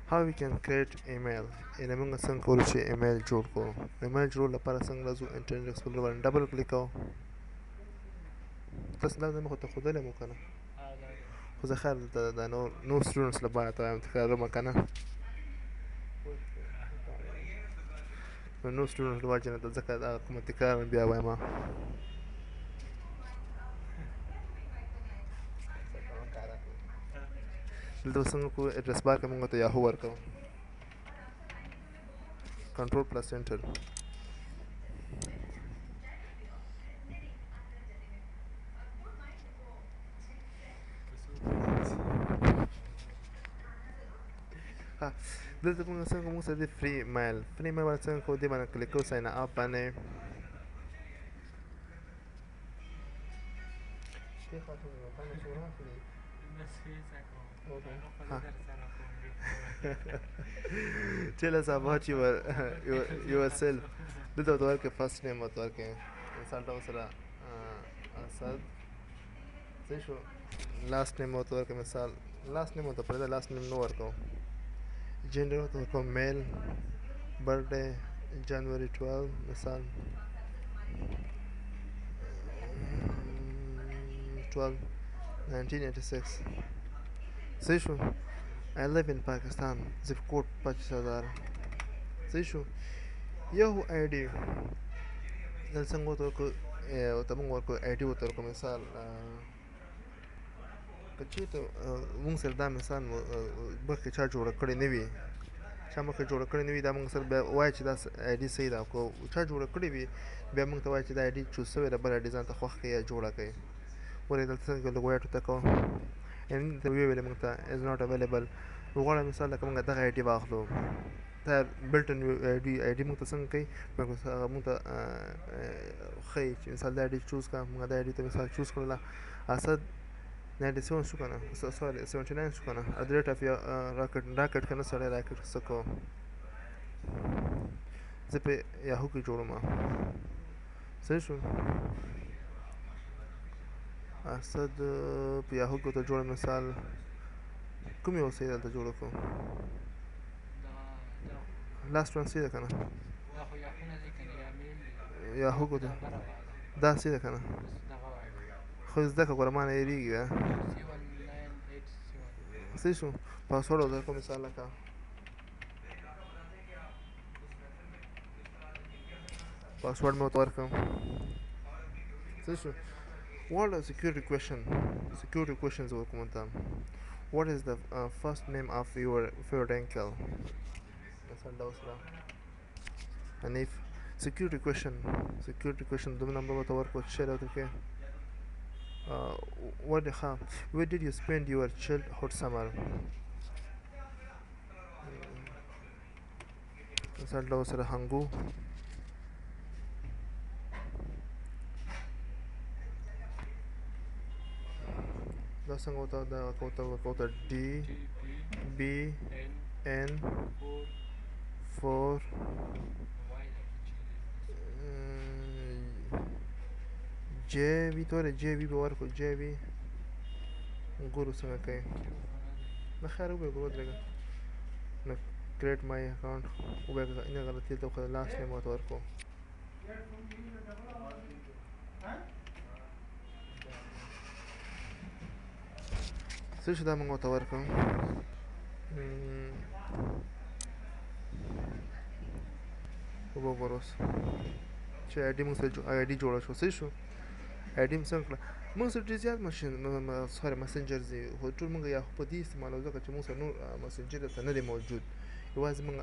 how we can create email یعنې موږ څنګه کولی شو ایمیل جوړ کړو ایمیل جوړولو لپاره څنګه راځو انټرنیټ ایکسپلورر باندې ډبل کلیک کوو تاسو دا مې خو ته ښودلی مو که نه خو زه خیر دلته د نور سټوډنټس لپاره ته وایم تکرارومه که نه نو نور سټوډنټس د وجې نه ده ځکه دغه کومه تکرار مې بیا وایم دلته به څنګه کوو اډرس بار کې موږ ته یاهو ورکوو کنټرول پلس انټر دلته موږ څنګه موږ سره د فري میل باندې څنګه کوو دې باندې کلیک کوو ساین اپ باندې tell us about yourself دلته ورته ورکړئ فرست نیم ورته ورکړئ مثال ډول سره اسد صحیح شو لاست نیم ورته ورکړئ مثال لاست نیم ورته پرېږده لاست نیم نه ورکوو جنډر ورته ورکوم میل برډے جنوري 12 مثال 12 1986 صحیح شو I live in Pakistan zip code 5000 صحیح شو یو آی ډي دلته څنګه ورته ورکړو ورته موږ ورکړو آی ډي ورته ورکړو مثال که چېرته موږ سره دا مثال مخکې چا جوړه کړې نه وي چا مخکې جوړه کړې نه وي دا موږ سره بیا وایي چې دا آی ډي صحیح ده که چا جوړه کړې وي بیا موږ ته وایي چې دا آی ډي چوز شوې ده بل آی ډي ځان ته خوښ کړئ یا جوړه کړئ ولې دلته څنګه لږ وایټ ورته کوو یعنې دلته ویې ویلې موږ ته از ناټ اویلیبل غواړم مثال لکه موږ دغه آی ډي واخلو دا بلټن آی ډي موږ ته څنګه کوي موږ ته ښیي چې مثال دا آی ډي چوز کړه موږ دا آی ډي ته مثال چوز کړله اسد 97 شو که نه سوري 79 شو که نه at the rate of your راکټ که نه سړی راکټ څه کوم زه په یاهو کې جوړوم صحیح شو اسد په یاهو کې ورته جوړم مثال کوم یو صحیح دلته جوړه کړو لاست وان صحیح ده که نه یاهو کې دا صحیح ده که نه خو زده کړه ګوره ما نه هېرېږي بیا صحیح شو پاسورډ ورته ورکړو مثال لکه پاسورډ مې ورته ورکړم صحیح شو what a security questions ورکوم ورته what is the first name of your uncle مثال ډول سره حنیف security question دوم نمبر ورته ورکړو چې شی راته کوي where did you spend your childhood summer مثال ډول سره هنګو دا څنګه ورته ډي بي ان 4 جے وي توره جے وي به ورکړو جے وي ګورو څنګه کوي نه خیر وبې ودرېږه نه کریټ مای اکاونټ وبې نه غلطي ته خو لاست نیم ورته ورکړو څه شو دا موږ ورته ورکړو وګورو اوس چې آی ډي موږ سره آی ډي جوړه شوه صحیح شو آی ډي مې څنګه کړه موږ سره ډېر زیات مسنجر دي خو ټول موږ یاهو په دې استعمالوو ځکه چې موږ سره نور مسنجر دلته نه دی موجود یوازې موږ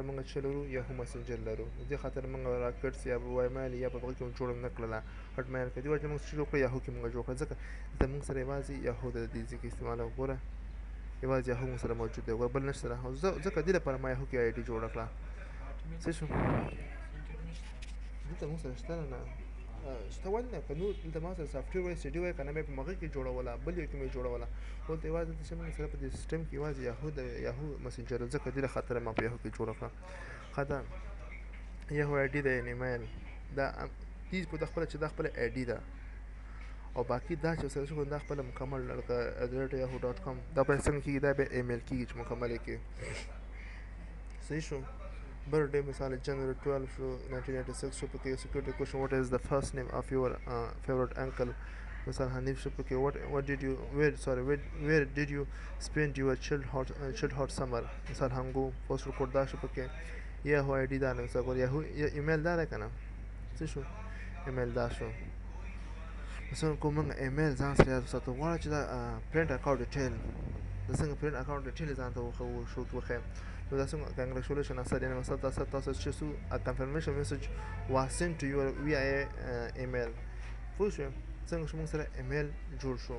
موږ چې لرو یاهو مسنجر لرو دې خاطر موږ راکټس یا وایمیل یا په هغه کې موږ جوړه نه کړله هټمیل کې دې وجې موږ چې جوړ کړو یاهو کې موږ جوړ کړه ځکه دلته موږ سره یوازې یاهو د دې ځای کې استعمالوو ګوره یوازې یاهو موږ سره موجود دی ګوره بل نشته ځکه دې لپاره ما یاهو کې آی ډي جوړه کړه صحیح شو دلته موږ سره شته نه شته ولې نه که نور دلته ما سره سافټویر وای سی ډي وای که نه مې په هغه کې جوړوله بل یو کې مې جوړوله دلته یوازې دلته چې موږ سره په دې سیسټم کې یوازې یاهو مسنجر ځکه دې له خاطره ما په یاهو کې جوړه کړه ښه ده یاهو آی ډي ده یعنې میل دا دې په ده خپله چې دا خپله آی ډي ده او باقي دا چې سره شو دا خپل مکمل لکه @yahoo.com دا به څنګه کېږي دا به ایمیل کېږي چې مکمل یې کړي صحیح شو birthday مثال January 12 شو 1986 شو پکې security question what is the first name of your favorite uncle مثال حنیف شو پکې what did you where did you spend your childhood summer مثال هنګو postal code دا شو پکې یاهو آی ډي دا نه څه یاهو ایمیل دا ده کنه څه شو ایمیل دا شو مثلا کوم موږ ایمیل ځان سره یاد ساتو غواړو چې دا پرنټ اکاونټ ډیټیل د څنګه پرنټ اکاونټ ډیټیل ځان ته وخو شو وخه نو دا څنګه congratulations اثر یعنی مثلا تاسو چې سو a confirmation message was sent to your via email پوه شو څنګه چې موږ سره ایمیل جوړ شو